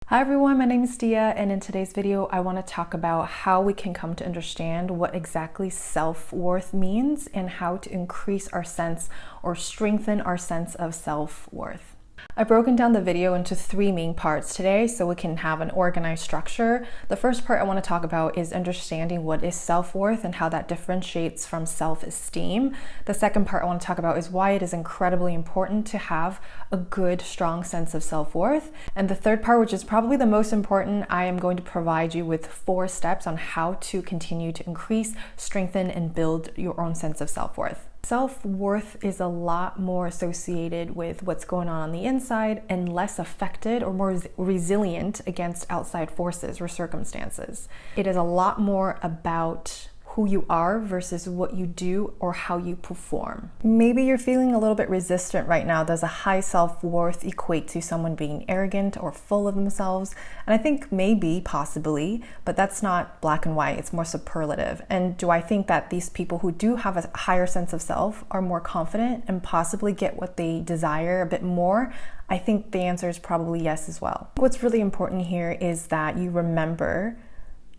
Hi everyone, my name is Dia, and in today's video I want to talk about how we can come to understand what exactly self-worth means and how to increase our sense or strengthen our sense of self-worth. I've broken down the video into three main parts today so we can have an organized structure. The first part I want to talk about is understanding what is self-worth and how that differentiates from self-esteem. The second part I want to talk about is why it is incredibly important to have a good, strong sense of self-worth. And the third part, which is probably the most important, I am going to provide you with 4 steps on how to continue to increase, strengthen, and build your own sense of self-worth. Self-worth is a lot more associated with what's going on the inside and less affected or more resilient against outside forces or circumstances. It is a lot more about who you are versus what you do or how you perform. Maybe you're feeling a little bit resistant right now. Does a high self-worth equate to someone being arrogant or full of themselves? And I think maybe, possibly, but that's not black and white, it's more superlative. And do I think that these people who do have a higher sense of self are more confident and possibly get what they desire a bit more? I think the answer is probably yes as well. What's really important here is that you remember,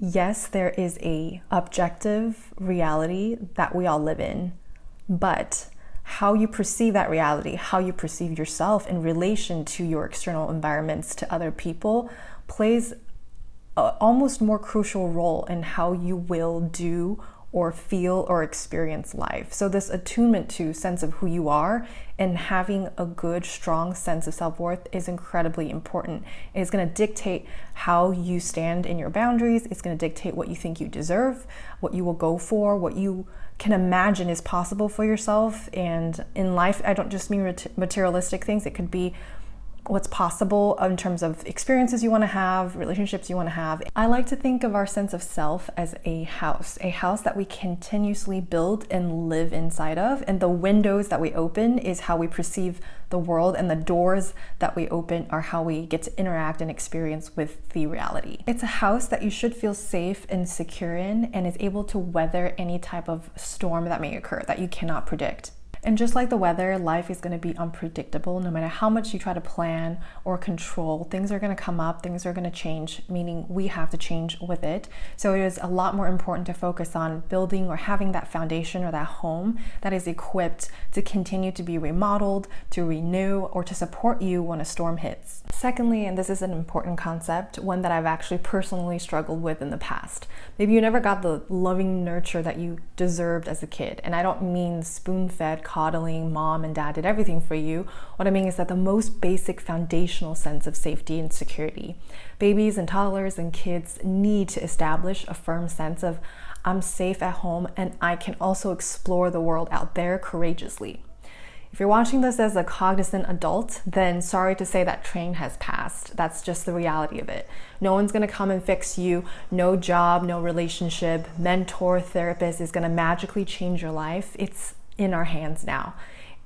yes, there is a objective reality that we all live in, but how you perceive that reality, how you perceive yourself in relation to your external environments, to other people, plays an almost more crucial role in how you will do or feel or experience life. So this attunement to sense of who you are and having a good, strong sense of self-worth is incredibly important. It's going to dictate how you stand in your boundaries. It's going to dictate what you think you deserve, what you will go for, what you can imagine is possible for yourself. And in life, I don't just mean materialistic things. It could be what's possible in terms of experiences you want to have, relationships you want to have. I like to think of our sense of self as a house that we continuously build and live inside of. And the windows that we open is how we perceive the world, and the doors that we open are how we get to interact and experience with the reality. It's a house that you should feel safe and secure in and is able to weather any type of storm that may occur that you cannot predict. And just like the weather, life is going to be unpredictable. No matter how much you try to plan or control, things are going to come up, things are going to change, meaning we have to change with it. So it is a lot more important to focus on building or having that foundation or that home that is equipped to continue to be remodeled, to renew, or to support you when a storm hits. Secondly, and this is an important concept, one that I've actually personally struggled with in the past. Maybe you never got the loving nurture that you deserved as a kid. And I don't mean spoon-fed, coddling, mom and dad did everything for you. What I mean is that the most basic foundational sense of safety and security. Babies and toddlers and kids need to establish a firm sense of I'm safe at home and I can also explore the world out there courageously. If you're watching this as a cognizant adult, then sorry to say that train has passed. That's just the reality of it. No one's gonna come and fix you. No job, no relationship, mentor, therapist is gonna magically change your life. It's in our hands now.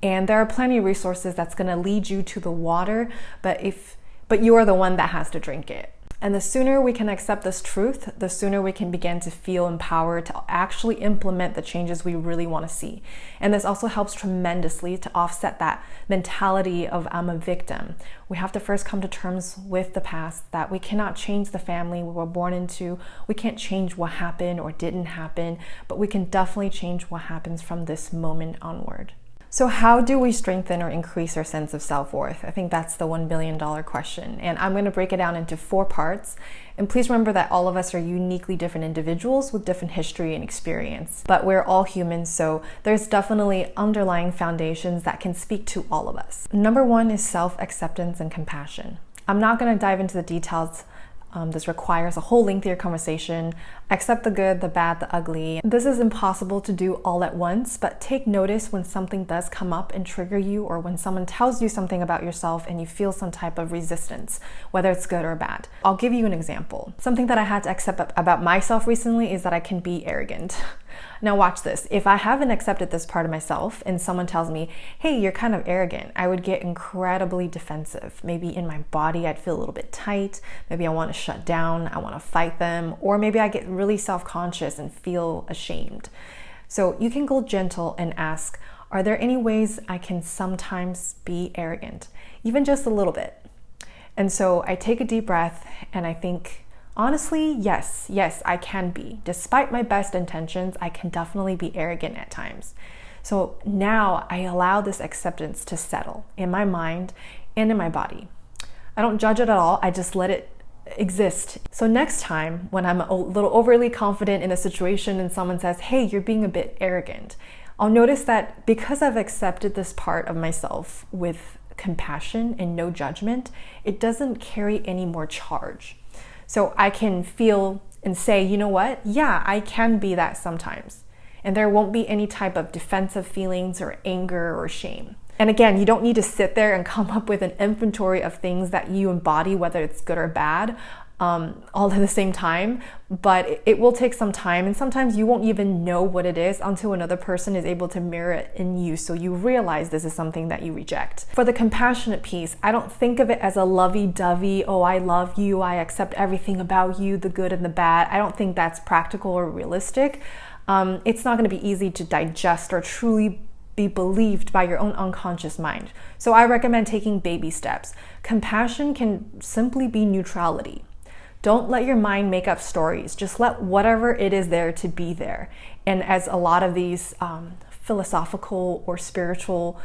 And there are plenty of resources that's gonna lead you to the water, but you are the one that has to drink it. And the sooner we can accept this truth, the sooner we can begin to feel empowered to actually implement the changes we really want to see. And this also helps tremendously to offset that mentality of I'm a victim. We have to first come to terms with the past, that we cannot change the family we were born into. We can't change what happened or didn't happen, but we can definitely change what happens from this moment onward. So how do we strengthen or increase our sense of self-worth? I think that's the $1 billion question. And I'm going to break it down into 4 parts. And please remember that all of us are uniquely different individuals with different history and experience. But we're all humans, so there's definitely underlying foundations that can speak to all of us. Number 1 is self-acceptance and compassion. I'm not going to dive into the details. This requires a whole lengthier conversation. Accept the good, the bad, the ugly. This is impossible to do all at once, but take notice when something does come up and trigger you, or when someone tells you something about yourself and you feel some type of resistance, whether it's good or bad. I'll give you an example. Something that I had to accept about myself recently is that I can be arrogant. Now watch this. If I haven't accepted this part of myself and someone tells me, hey, you're kind of arrogant, I would get incredibly defensive. Maybe in my body, I'd feel a little bit tight. Maybe I want to shut down. I want to fight them. Or maybe I get really self-conscious and feel ashamed. So you can go gentle and ask, are there any ways I can sometimes be arrogant? Even just a little bit. And so I take a deep breath and I think, honestly, yes, I can be. Despite my best intentions, I can definitely be arrogant at times. So now I allow this acceptance to settle in my mind and in my body. I don't judge it at all, I just let it exist. So next time when I'm a little overly confident in a situation and someone says, hey, you're being a bit arrogant, I'll notice that because I've accepted this part of myself with compassion and no judgment, it doesn't carry any more charge. So I can feel and say, you know what? Yeah, I can be that sometimes. And there won't be any type of defensive feelings or anger or shame. And again, you don't need to sit there and come up with an inventory of things that you embody, whether it's good or bad, all at the same time. But it will take some time, and sometimes you won't even know what it is until another person is able to mirror it in you, so you realize this is something that you reject. For the compassionate piece, I don't think of it as a lovey-dovey, oh, I love you, I accept everything about you, the good and the bad. I don't think that's practical or realistic. It's not going to be easy to digest or truly be believed by your own unconscious mind. So I recommend taking baby steps. Compassion can simply be neutrality. Don't let your mind make up stories. Just let whatever it is there to be there. And as a lot of these philosophical or spiritual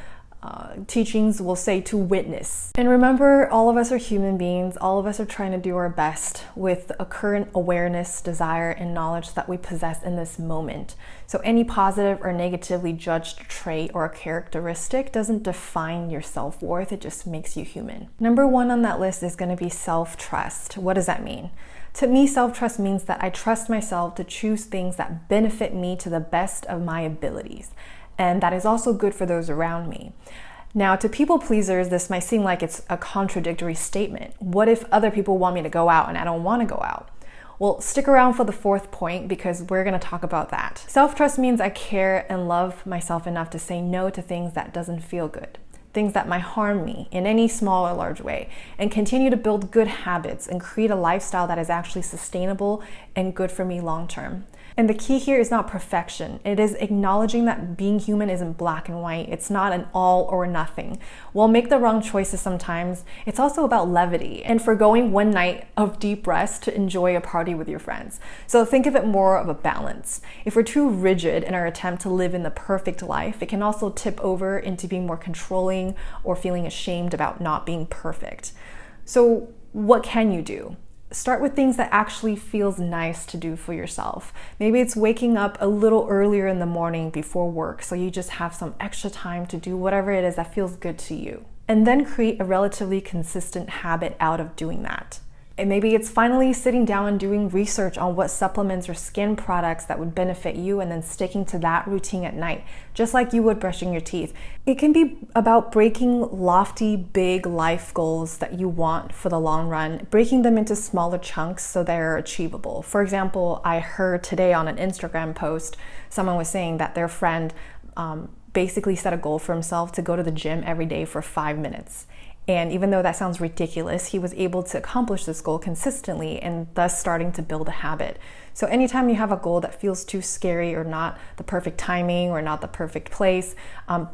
teachings will say, to witness. And remember, all of us are human beings. All of us are trying to do our best with a current awareness, desire, and knowledge that we possess in this moment. So any positive or negatively judged trait or characteristic doesn't define your self-worth. It just makes you human. Number 1 on that list is going to be self-trust. What does that mean? To me, self-trust means that I trust myself to choose things that benefit me to the best of my abilities. And that is also good for those around me. Now, to people pleasers, this might seem like it's a contradictory statement. What if other people want me to go out and I don't want to go out? Well, stick around for the 4th point because we're going to talk about that. Self-trust means I care and love myself enough to say no to things that doesn't feel good, things that might harm me in any small or large way, and continue to build good habits and create a lifestyle that is actually sustainable and good for me long term. And the key here is not perfection. It is acknowledging that being human isn't black and white. It's not an all or nothing. We'll make the wrong choices sometimes. It's also about levity and forgoing one night of deep rest to enjoy a party with your friends. So think of it more of a balance. If we're too rigid in our attempt to live in the perfect life, it can also tip over into being more controlling or feeling ashamed about not being perfect. So what can you do? Start with things that actually feels nice to do for yourself. Maybe it's waking up a little earlier in the morning before work, so you just have some extra time to do whatever it is that feels good to you. And then create a relatively consistent habit out of doing that. And maybe it's finally sitting down and doing research on what supplements or skin products that would benefit you, and then sticking to that routine at night, just like you would brushing your teeth. It can be about breaking lofty, big life goals that you want for the long run, breaking them into smaller chunks so they're achievable. For example, I heard today on an Instagram post, someone was saying that their friend basically set a goal for himself to go to the gym every day for 5 minutes. And even though that sounds ridiculous, he was able to accomplish this goal consistently and thus starting to build a habit. So anytime you have a goal that feels too scary or not the perfect timing or not the perfect place,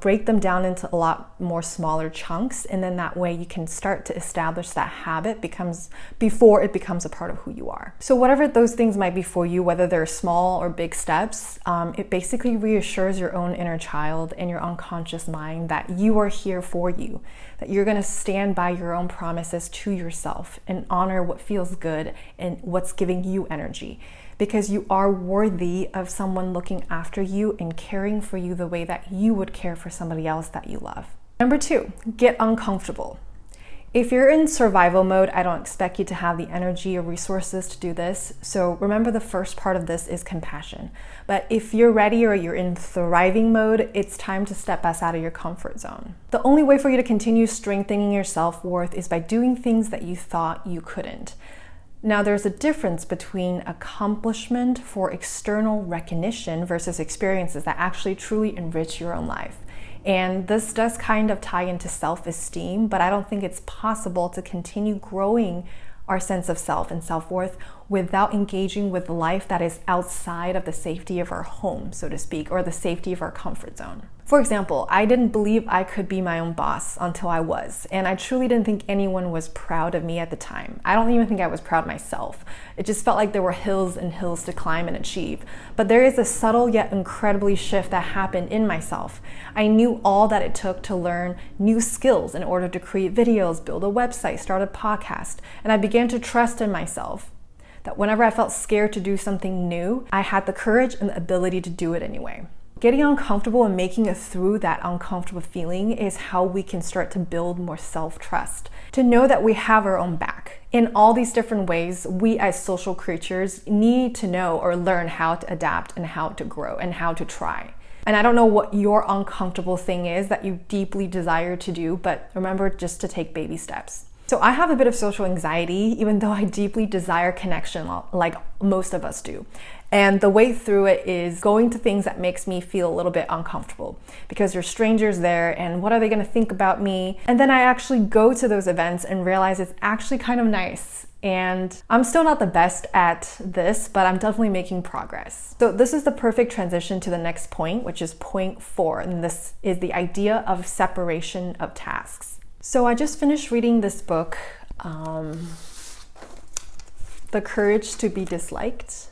break them down into a lot more smaller chunks. And then that way you can start to establish that habit before it becomes a part of who you are. So whatever those things might be for you, whether they're small or big steps, it basically reassures your own inner child and your unconscious mind that you are here for you, that you're going to stand by your own promises to yourself and honor what feels good and what's giving you energy, because you are worthy of someone looking after you and caring for you the way that you would care for somebody else that you love. Number 2, get uncomfortable. If you're in survival mode, I don't expect you to have the energy or resources to do this. So remember, the first part of this is compassion. But if you're ready or you're in thriving mode, it's time to step us out of your comfort zone. The only way for you to continue strengthening your self-worth is by doing things that you thought you couldn't. Now, there's a difference between accomplishment for external recognition versus experiences that actually truly enrich your own life. And this does kind of tie into self-esteem, but I don't think it's possible to continue growing our sense of self and self-worth without engaging with life that is outside of the safety of our home, so to speak, or the safety of our comfort zone. For example, I didn't believe I could be my own boss until I was, and I truly didn't think anyone was proud of me at the time. I don't even think I was proud of myself. It just felt like there were hills and hills to climb and achieve. But there is a subtle yet incredibly shift that happened in myself. I knew all that it took to learn new skills in order to create videos, build a website, start a podcast, and I began to trust in myself. That whenever I felt scared to do something new, I had the courage and the ability to do it anyway. Getting uncomfortable and making it through that uncomfortable feeling is how we can start to build more self-trust. To know that we have our own back. In all these different ways, we as social creatures need to know or learn how to adapt and how to grow and how to try. And I don't know what your uncomfortable thing is that you deeply desire to do, but remember just to take baby steps. So I have a bit of social anxiety, even though I deeply desire connection like most of us do. And the way through it is going to things that makes me feel a little bit uncomfortable because there's strangers there and what are they gonna think about me? And then I actually go to those events and realize it's actually kind of nice. And I'm still not the best at this, but I'm definitely making progress. So this is the perfect transition to the next point, which is point 4. And this is the idea of separation of tasks. So I just finished reading this book, The Courage to be Disliked.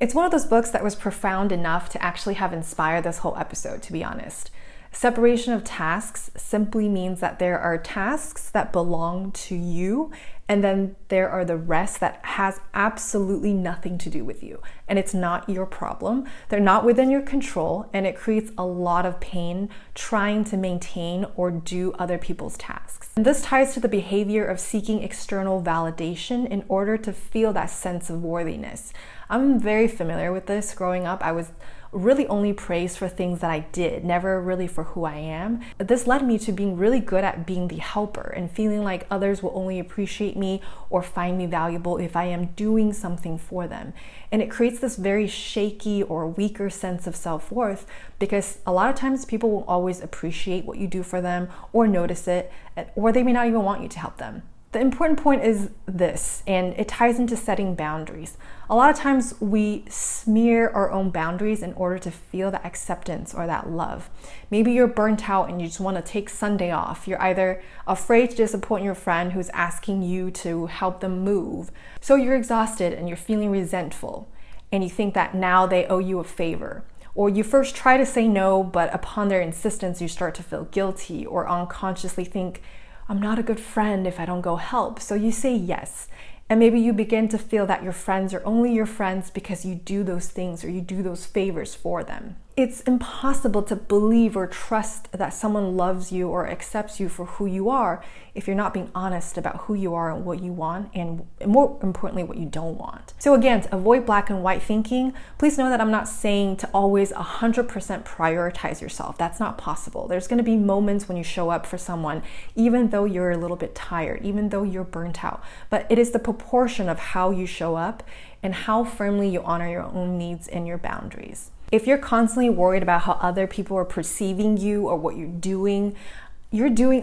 It's one of those books that was profound enough to actually have inspired this whole episode, to be honest. Separation of tasks simply means that there are tasks that belong to you, and then there are the rest that has absolutely nothing to do with you. And it's not your problem. They're not within your control, and it creates a lot of pain trying to maintain or do other people's tasks. And this ties to the behavior of seeking external validation in order to feel that sense of worthiness. I'm very familiar with this. Growing up, I was really only praised for things that I did, never really for who I am. This led me to being really good at being the helper and feeling like others will only appreciate me or find me valuable if I am doing something for them. And it creates this very shaky or weaker sense of self-worth because a lot of times people won't always appreciate what you do for them or notice it, or they may not even want you to help them. The important point is this, and it ties into setting boundaries. A lot of times we smear our own boundaries in order to feel that acceptance or that love. Maybe you're burnt out and you just want to take Sunday off. You're either afraid to disappoint your friend who's asking you to help them move. So you're exhausted and you're feeling resentful, and you think that now they owe you a favor. Or you first try to say no, but upon their insistence, you start to feel guilty or unconsciously think, I'm not a good friend if I don't go help. So you say yes. And maybe you begin to feel that your friends are only your friends because you do those things or you do those favors for them. It's impossible to believe or trust that someone loves you or accepts you for who you are if you're not being honest about who you are and what you want, and more importantly, what you don't want. So again, to avoid black and white thinking, please know that I'm not saying to always 100% prioritize yourself. That's not possible. There's going to be moments when you show up for someone, even though you're a little bit tired, even though you're burnt out. But it is the proportion of how you show up and how firmly you honor your own needs and your boundaries. If you're constantly worried about how other people are perceiving you or what you're doing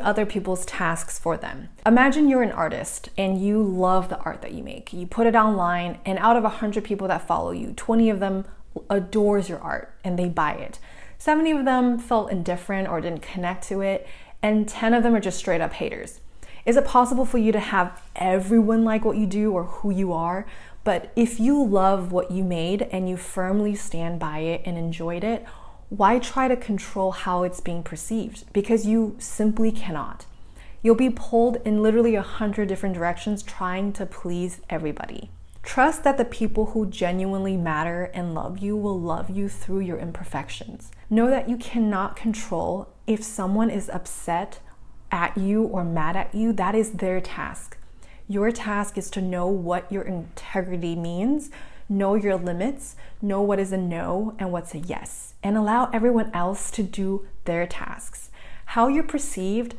other people's tasks for them. Imagine you're an artist and you love the art that you make. You put it online, and out of 100 people that follow you, 20 of them adores your art and they buy it. 70 of them felt indifferent or didn't connect to it, and 10 of them are just straight up haters. Is it possible for you to have everyone like what you do or who you are? But if you love what you made and you firmly stand by it and enjoyed it, why try to control how it's being perceived? Because you simply cannot. You'll be pulled in literally 100 different directions trying to please everybody. Trust that the people who genuinely matter and love you will love you through your imperfections. Know that you cannot control if someone is upset at you or mad at you. That is their task. Your task is to know what your integrity means, know your limits, know what is a no and what's a yes, and allow everyone else to do their tasks. How you're perceived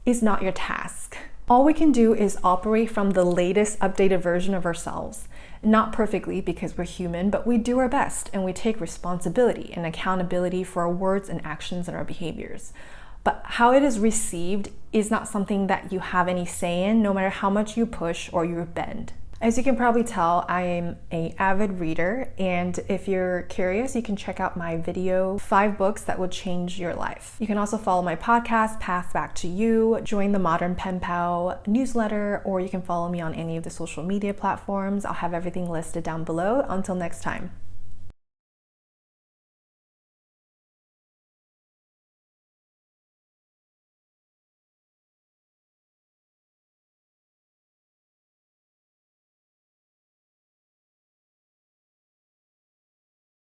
is not your task. All we can do is operate from the latest updated version of ourselves. Not perfectly because we're human, but we do our best and we take responsibility and accountability for our words and actions and our behaviors. But how it is received is not something that you have any say in, no matter how much you push or you bend. As you can probably tell, I am an avid reader, and if you're curious, you can check out my video, 5 books that will change your life. You can also follow my podcast, Path Back to You, join the Modern Pen Pal newsletter, or you can follow me on any of the social media platforms. I'll have everything listed down below. Until next time.